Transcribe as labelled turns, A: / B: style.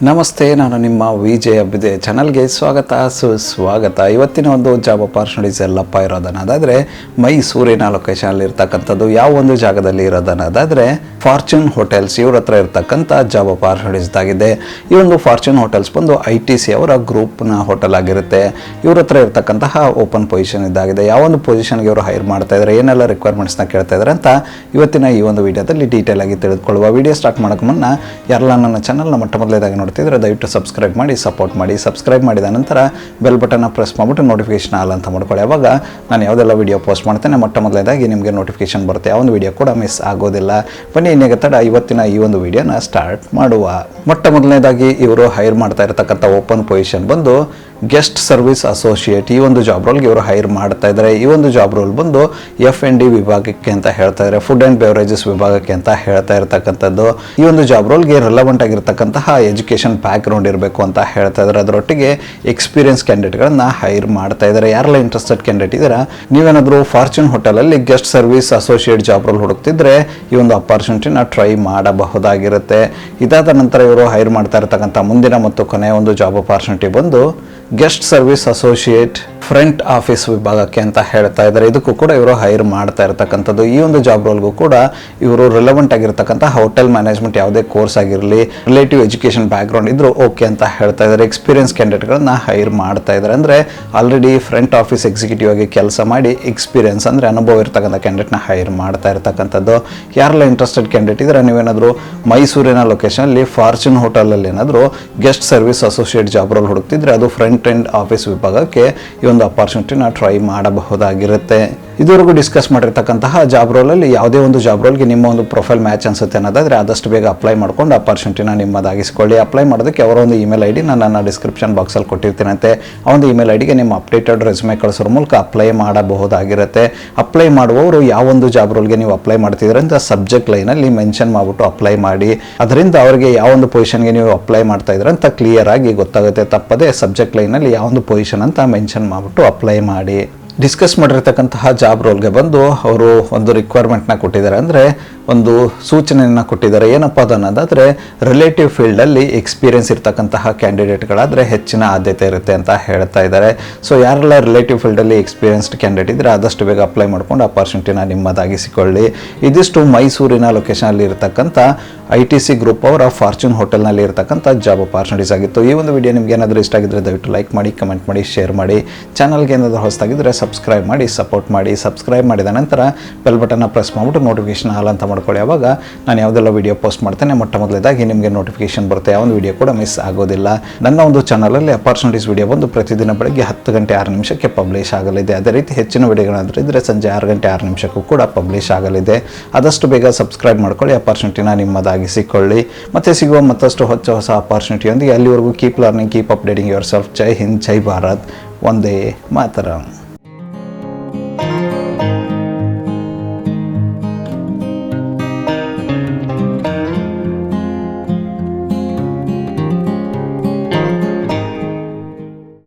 A: ನಮಸ್ತೆ, ನಾನು ನಿಮ್ಮ ವಿಜಯ್ ಅಬ್ಬಿದೆ ಚಾನಲ್ಗೆ ಸ್ವಾಗತ ಸುಸ್ವಾಗತ. ಇವತ್ತಿನ ಒಂದು ಜಾಬ್ ಅಪಾರ್ಚುನಿಟೀಸ್ ಎಲ್ಲಪ್ಪ ಇರೋದನ್ನೋದಾದರೆ ಮೈಸೂರಿನ ಲೊಕೇಶನಲ್ಲಿ ಇರ್ತಕ್ಕಂಥದ್ದು. ಯಾವ ಒಂದು ಜಾಗದಲ್ಲಿ ಇರೋದನ್ನೋದಾದರೆ ಫಾರ್ಚೂನ್ ಹೋಟೆಲ್ಸ್ ಇವ್ರ ಹತ್ರ ಇರ್ತಕ್ಕಂಥ ಜಾಬ್ ಅಪಾರ್ಚುನಿಟೀಸ್ ಆಗಿದೆ. ಈ ಒಂದು ಫಾರ್ಚೂನ್ ಹೋಟೆಲ್ಸ್ ಬಂದು ITC ಅವರ ಗ್ರೂಪ್ನ ಹೋಟೆಲ್ ಆಗಿರುತ್ತೆ. ಇವ್ರ ಹತ್ರ ಇರ್ತಕ್ಕಂತಹ ಓಪನ್ ಪೊಸಿಷನ್ ಇದಾಗಿದೆ. ಯಾವ ಒಂದು ಪೊಸಿಷನ್ಗೆ ಇವರು ಹೈರ್ ಮಾಡ್ತಾ ಇದ್ದಾರೆ, ಏನೆಲ್ಲ ರಿಕ್ವೈರ್ಮೆಂಟ್ಸ್ನ ಕೇಳ್ತಾ ಇದ್ದಾರೆ ಅಂತ ಇವತ್ತಿನ ಈ ಒಂದು ವಿಡಿಯೋದಲ್ಲಿ ಡೀಟೇಲ್ ಆಗಿ ತಿಳಿದುಕೊಳ್ಳುವ. ವಿಡಿಯೋ ಸ್ಟಾರ್ಟ್ ಮಾಡೋಕೆ ಮುನ್ನ ಯಾರೆಲ್ಲ ನನ್ನ ಚಾನಲ್ನ ಮೊಟ್ಟ ಮೊದಲೇದಾಗಿ ನೋಡ್ತಿದ್ರೆ ದಯವಿಟ್ಟು ಸಬ್ಸ್ಕ್ರೈಬ್ ಮಾಡಿ ಸಪೋರ್ಟ್ ಮಾಡಿ. ಸಬ್ಸ್ಕ್ರೈಬ್ ಮಾಡಿದ ನಂತರ ಬೆಲ್ ಬಟನ್ನ ಪ್ರೆಸ್ ಮಾಡಿಬಿಟ್ಟು ನೋಟಿಫಿಕೇಶನ್ ಆಲ್ ಅಂತ ಮಾಡ್ಕೊಳ್ಳಿ. ಆವಾಗ ನಾನು ಯಾವುದೆಲ್ಲ ವಿಡಿಯೋ ಪೋಸ್ಟ್ ಮಾಡ್ತೇನೆ ಮೊಟ್ಟ ಮೊದಲೇದಾಗಿ ನಿಮಗೆ ನೋಟಿಫಿಕೇಶನ್ ಬರುತ್ತೆ. ಯಾವ ಒಂದು ವಿಡಿಯೋ ಕೂಡ ಮಿಸ್ ಆಗೋದಿಲ್ಲ. ಬನ್ನಿ ಇನ್ನೇಗ ತಡ ಇವತ್ತಿನ ಈ ಒಂದು ವಿಡಿಯೋನ ಸ್ಟಾರ್ಟ್ ಮಾಡುವ. ಮೊಟ್ಟ ಮೊದಲನೇದಾಗಿ ಇವರು ಹೈರ್ ಮಾಡ್ತಾ ಇರತಕ್ಕಂಥ ಓಪನ್ ಪೊಸಿಷನ್ ಬಂದು ಗೆಸ್ಟ್ ಸರ್ವಿಸ್ ಅಸೋಸಿಯೇಟ್. ಈ ಒಂದು ಜಾಬ್ ರೋಲ್ಗೆ ಇವರು ಹೈರ್ ಮಾಡ್ತಾ ಇದ್ದಾರೆ. ಈ ಒಂದು ಜಾಬ್ ರೋಲ್ ಬಂದು F&D ವಿಭಾಗಕ್ಕೆ ಅಂತ ಹೇಳ್ತಾ ಇದ್ದಾರೆ, ಫುಡ್ ಆ್ಯಂಡ್ ಬೆವರೇಜಸ್ ವಿಭಾಗಕ್ಕೆ ಅಂತ ಹೇಳ್ತಾ ಇರತಕ್ಕಂಥದ್ದು. ಈ ಒಂದು ಜಾಬ್ ರೋಲ್ಗೆ ರೆಲೆವೆಂಟ್ ಆಗಿರ್ತಕ್ಕಂತಹ ಎಜುಕೇಷನ್ ಬ್ಯಾಕ್ ಗ್ರೌಂಡ್ ಇರಬೇಕು ಅಂತ ಹೇಳ್ತಾ ಇದ್ದಾರೆ. ಅದರೊಟ್ಟಿಗೆ ಎಕ್ಸ್ಪೀರಿಯನ್ಸ್ ಕ್ಯಾಂಡಿಡೇಟ್ಗಳನ್ನ ಹೈರ್ ಮಾಡ್ತಾ ಇದ್ದಾರೆ. ಯಾರೆಲ್ಲ ಇಂಟ್ರೆಸ್ಟೆಡ್ ಕ್ಯಾಂಡಿಡೇಟ್ ಇದ್ದೀರಾ, ನೀವೇನಾದರೂ ಫಾರ್ಚೂನ್ ಹೋಟೆಲಲ್ಲಿ guest service associate job role ಹುಡುಕ್ತಿದ್ರೆ ಈ ಒಂದು ಅಪಾರ್ಚುನಿಟಿನ ಟ್ರೈ ಮಾಡಬಹುದಾಗಿರುತ್ತೆ. ಇದಾದ ನಂತರ ಇವರು ಹೈರ್ ಮಾಡ್ತಾ ಇರತಕ್ಕಂಥ ಮುಂದಿನ ಮತ್ತು ಕೊನೆಯ ಒಂದು ಜಾಬ್ ಅಪಾರ್ಚುನಿಟಿ ಬಂದು guest service associate front office ವಿಭಾಗಕ್ಕೆ ಅಂತ ಹೇಳ್ತಾ ಇದ್ದಾರೆ. ಇದಕ್ಕೂ ಕೂಡ ಇವರು ಹೈರ್ ಮಾಡ್ತಾ ಇರತಕ್ಕಂಥದ್ದು. ಈ ಒಂದು ಜಾಬ್ ರೋಲ್ಗೂ ಕೂಡ ಇವರು ರಿಲೆವೆಂಟ್ ಆಗಿರ್ತಕ್ಕಂಥ ಹೋಟೆಲ್ ಮ್ಯಾನೇಜ್ಮೆಂಟ್ ಯಾವುದೇ ಕೋರ್ಸ್ ಆಗಿರಲಿ, ರಿಲೇಟಿವ್ ಎಜುಕೇಷನ್ ಬ್ಯಾಕ್ಗ್ರೌಂಡ್ ಇದ್ರು ಓಕೆ ಅಂತ ಹೇಳ್ತಾ ಇದ್ದಾರೆ. ಎಕ್ಸ್ಪೀರಿಯನ್ಸ್ ಕ್ಯಾಂಡಿಡೇಟ್ಗಳನ್ನ ಹೈರ್ ಮಾಡ್ತಾ ಇದ್ದಾರೆ. ಅಂದರೆ ಆಲ್ರೆಡಿ ಫ್ರಂಟ್ ಆಫೀಸ್ ಎಕ್ಸಿಕ್ಯೂಟಿವ್ ಆಗಿ ಕೆಲಸ ಮಾಡಿ ಎಕ್ಸ್ಪೀರಿಯನ್ಸ್ ಅಂದರೆ ಅನುಭವ ಇರ್ತಕ್ಕಂಥ ಕ್ಯಾಂಡಿಡೇಟ್ನ ಹೈರ್ ಮಾಡ್ತಾ ಇರತಕ್ಕಂಥದ್ದು. ಯಾರೆಲ್ಲ ಇಂಟ್ರೆಸ್ಟೆಡ್ ಕ್ಯಾಂಡಿಡೇಟ್ ಇದ್ದಾರೆ, ನೀವೇನಾದರೂ ಮೈಸೂರಿನ ಲೊಕೇಶನಲ್ಲಿ ಫಾರ್ಚೂನ್ ಹೋಟೆಲಲ್ಲಿ ಏನಾದರೂ guest service associate job role ಹುಡುಕ್ತಿದ್ರೆ ಅದು ಫ್ರಂಟ್ ಎಂಡ್ ಆಫೀಸ್ ವಿಭಾಗಕ್ಕೆ ಈ ಒಂದು ಅಪಾರ್ಚುನಿಟಿನ ಟ್ರೈ ಮಾಡಬಹುದಾಗಿರುತ್ತೆ. ಇದುವರೆಗೂ ಡಿಸ್ಕಸ್ ಮಾಡಿರ್ತಕ್ಕಂತಹ ಜಾಬ್ ರೋಲಲ್ಲಿ ಯಾವುದೇ ಒಂದು ಜಾಬ್ ರೋಲ್ಗೆ ನಿಮ್ಮ ಒಂದು ಪ್ರೊಫೈಲ್ ಮ್ಯಾಚ್ ಅನ್ಸುತ್ತೆ ಅನ್ನೋದಾದರೆ ಆದಷ್ಟು ಬೇಗ ಅಪ್ಲೈ ಮಾಡ್ಕೊಂಡು ಅಪಾರ್ಚುನಿಟಿನ ನಿಮ್ಮದಾಗಿಸ್ಕೊಳ್ಳಿ. ಅಪ್ಲೈ ಮಾಡೋದಕ್ಕೆ ಅವರ ಒಂದು ಇಮೇಲ್ ID ನಾನು ಡಿಸ್ಕ್ರಿಪ್ಷನ್ ಬಾಕ್ಸಲ್ಲಿ ಕೊಟ್ಟಿರ್ತೀನಂತೆ. ಆ ಒಂದು ಇಮೇಲ್ IDಗೆ ನಿಮ್ಮ ಅಪ್ಡೇಟೆಡ್ ರೆಸ್ಯೂಮೆ ಕಳಿಸೋರ ಮೂಲಕ ಅಪ್ಲೈ ಮಾಡಬಹುದಾಗಿರುತ್ತೆ. ಅಪ್ಲೈ ಮಾಡುವವರು ಯಾವ ಒಂದು ಜಾಬ್ ರೋಲ್ಗೆ ನೀವು ಅಪ್ಲೈ ಮಾಡ್ತಿದ್ರೆ ಅಂತ ಸಬ್ಜೆಕ್ಟ್ ಲೈನಲ್ಲಿ ಮೆನ್ಷನ್ ಮಾಡಿಬಿಟ್ಟು ಅಪ್ಲೈ ಮಾಡಿ. ಅದರಿಂದ ಅವರಿಗೆ ಯಾವ ಒಂದು ಪೊಸಿಷನ್ಗೆ ನೀವು ಅಪ್ಲೈ ಮಾಡ್ತಾ ಇದ್ರೆ ಅಂತ ಕ್ಲಿಯರ್ ಆಗಿ ಗೊತ್ತಾಗುತ್ತೆ. ತಪ್ಪದೆ ಸಬ್ಜೆಕ್ಟ್ ಲೈನಲ್ಲಿ ಯಾವ ಒಂದು ಪೊಸಿಷನ್ ಅಂತ ಮೆನ್ಷನ್ ಮಾಡಿಬಿಟ್ಟು ಅಪ್ಲೈ ಮಾಡಿ. ಡಿಸ್ಕಸ್ ಮಾಡಿರ್ತಕ್ಕಂತಹ ಜಾಬ್ ರೋಲ್ಗೆ ಬಂದು ಅವರು ಒಂದು ರಿಕ್ವೈರ್ಮೆಂಟ್ನ ಕೊಟ್ಟಿದ್ದಾರೆ, ಅಂದರೆ ಒಂದು ಸೂಚನೆಯನ್ನು ಕೊಟ್ಟಿದ್ದಾರೆ. ಏನಪ್ಪ ಅದನ್ನೋದಾದರೆ ರಿಲೇಟಿವ್ ಫೀಲ್ಡಲ್ಲಿ ಎಕ್ಸ್ಪೀರಿಯನ್ಸ್ ಇರ್ತಕ್ಕಂತಹ ಕ್ಯಾಂಡಿಡೇಟ್ಗಳಾದರೆ ಹೆಚ್ಚಿನ ಆದ್ಯತೆ ಇರುತ್ತೆ ಅಂತ ಹೇಳ್ತಾ ಇದ್ದಾರೆ. ಸೊ ಯಾರೆಲ್ಲ ರಿಲೇಟಿವ್ ಫೀಲ್ಡಲ್ಲಿ ಎಕ್ಸ್ಪೀರಿಯನ್ಸ್ಡ್ ಕ್ಯಾಂಡಿಡೇಟ್ ಇದ್ದರೆ ಆದಷ್ಟು ಬೇಗ ಅಪ್ಲೈ ಮಾಡ್ಕೊಂಡು ಅಪಾರ್ಚುನಿಟಿನ ನಿಮ್ಮದಾಗಿಸಿಕೊಳ್ಳಿ. ಇದಿಷ್ಟು ಮೈಸೂರಿನ ಲೊಕೇಶನಲ್ಲಿ ಇರತಕ್ಕಂಥ ITC ಗ್ರೂಪ್ ಅವರ ಫಾರ್ಚೂನ್ ಹೋಟೆಲ್ನಲ್ಲಿ ಇರತಕ್ಕಂಥ ಜಾಬ್ ಅಪಾರ್ಚುನಿಟೀಸ್ ಆಗಿತ್ತು. ಈ ಒಂದು ವಿಡಿಯೋ ನಿಮ್ಗೆ ಏನಾದರೂ ಇಷ್ಟ ಆಗಿದ್ದರೆ ದಯವಿಟ್ಟು ಲೈಕ್ ಮಾಡಿ, ಕಮೆಂಟ್ ಮಾಡಿ, ಶೇರ್ ಮಾಡಿ. ಚಾನಲ್ಗೆ ಏನಾದರೂ ಹೊಸದಾಗಿದ್ದರೆ ಸಬ್ಸ್ಕ್ರೈಬ್ ಮಾಡಿ ಸಪೋರ್ಟ್ ಮಾಡಿ. ಸಬ್ಸ್ಕ್ರೈಬ್ ಮಾಡಿದ ನಂತರ ಬೆಲ್ ಬಟನ್ನ ಪ್ರೆಸ್ ಮಾಡಿಬಿಟ್ಟು ನೋಟಿಫಿಕೇಶನ್ ಆಲ್ ಅಂತ ಮಾಡ್ಕೊಳ್ಳಿ. ಆವಾಗ ನಾನು ಯಾವುದೆಲ್ಲ ವಿಡಿಯೋ ಪೋಸ್ಟ್ ಮಾಡ್ತೇನೆ ಮೊಟ್ಟ ಮೊದಲೇದಾಗಿ ನಿಮಗೆ ನೋಟಿಫಿಕೇಶನ್ ಬರುತ್ತೆ. ಯಾವ ಒಂದು ವಿಡಿಯೋ ಕೂಡ ಮಿಸ್ ಆಗೋದಿಲ್ಲ. ನನ್ನ ಒಂದು ಚಾನಲಲ್ಲಿ ಅಪಾರ್ಚುನಿಟೀಸ್ ವಿಡಿಯೋ ಬಂದು ಪ್ರತಿದಿನ ಬೆಳಗ್ಗೆ 10 ಗಂಟೆ 6 ನಿಮಿಷಕ್ಕೆ ಪಬ್ಲಿಷ್ ಆಗಲಿದೆ. ಅದೇ ರೀತಿ ಹೆಚ್ಚಿನ ವಿಡಿಯೋಗಳಾದರೂ ಇದ್ದರೆ ಸಂಜೆ 6 ಗಂಟೆ 6 ನಿಮಿಷಕ್ಕೂ ಕೂಡ ಪಬ್ಲಿಷ್ ಆಗಲಿದೆ. ಆದಷ್ಟು ಬೇಗ ಸಬ್ಸ್ಕ್ರೈಬ್ ಮಾಡ್ಕೊಳ್ಳಿ, ಅಪಾರ್ಚುನಿಟಿನ ನಿಮ್ಮದಾಗಿಸಿಕೊಳ್ಳಿ. ಮತ್ತೆ ಸಿಗುವ ಮತ್ತಷ್ಟು ಹೊಸ ಅಪಾರ್ಚುನಿಟಿಯೊಂದಿಗೆ. ಅಲ್ಲಿವರೆಗೂ keep learning, keep updating yourself. Jai Hind, Jai Bharat, Vande ಮಾತರಂ.